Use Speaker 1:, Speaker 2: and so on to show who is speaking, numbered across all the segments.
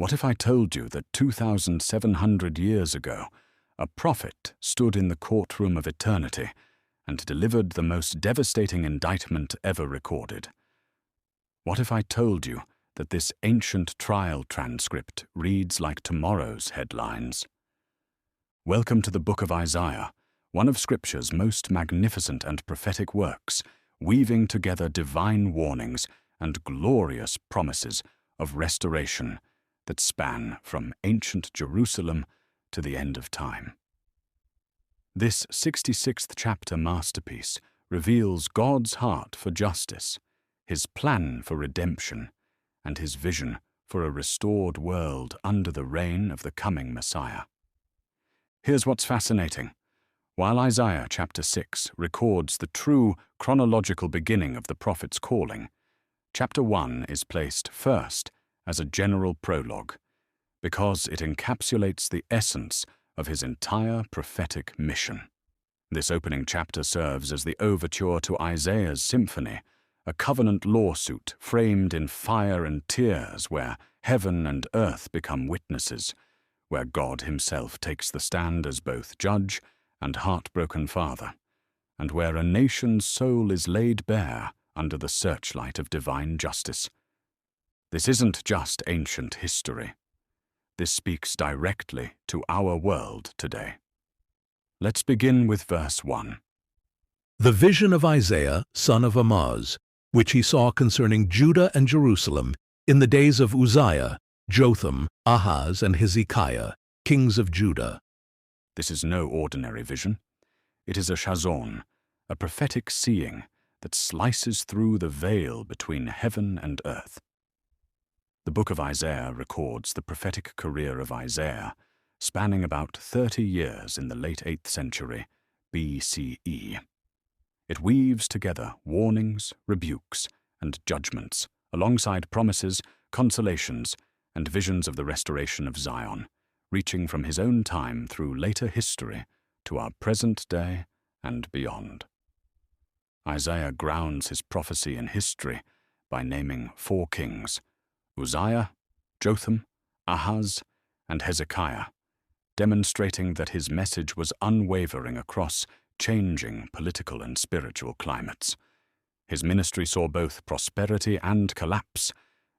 Speaker 1: What if I told you that 2,700 years ago, a prophet stood in the courtroom of eternity and delivered the most devastating indictment ever recorded? What if I told you that this ancient trial transcript reads like tomorrow's headlines? Welcome to the book of Isaiah, one of Scripture's most magnificent and prophetic works, weaving together divine warnings and glorious promises of restoration that span from ancient Jerusalem to the end of time. This 66th chapter masterpiece reveals God's heart for justice, His plan for redemption, and His vision for a restored world under the reign of the coming Messiah. Here's what's fascinating. While Isaiah chapter 6 records the true chronological beginning of the prophet's calling, chapter 1 is placed first as a general prologue, because it encapsulates the essence of his entire prophetic mission. This opening chapter serves as the overture to Isaiah's symphony, a covenant lawsuit framed in fire and tears where heaven and earth become witnesses, where God himself takes the stand as both judge and heartbroken father, and where a nation's soul is laid bare under the searchlight of divine justice. This isn't just ancient history. This speaks directly to our world today. Let's begin with verse 1.
Speaker 2: The vision of Isaiah, son of Amoz, which he saw concerning Judah and Jerusalem in the days of Uzziah, Jotham, Ahaz, and Hezekiah, kings of Judah.
Speaker 1: This is no ordinary vision. It is a chazon, a prophetic seeing that slices through the veil between heaven and earth. The book of Isaiah records the prophetic career of Isaiah, spanning about 30 years in the late 8th century BCE. It weaves together warnings, rebukes, and judgments, alongside promises, consolations, and visions of the restoration of Zion, reaching from his own time through later history to our present day and beyond. Isaiah grounds his prophecy in history by naming 4 kings: Uzziah, Jotham, Ahaz, and Hezekiah, demonstrating that his message was unwavering across changing political and spiritual climates. His ministry saw both prosperity and collapse,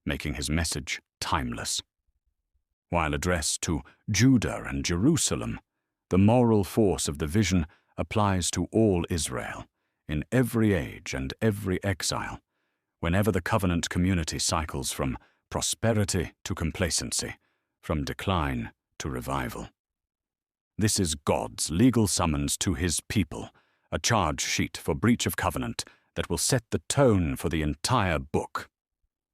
Speaker 1: making his message timeless. While addressed to Judah and Jerusalem, the moral force of the vision applies to all Israel, in every age and every exile, whenever the covenant community cycles from prosperity to complacency, from decline to revival. This is God's legal summons to his people, a charge sheet for breach of covenant that will set the tone for the entire book.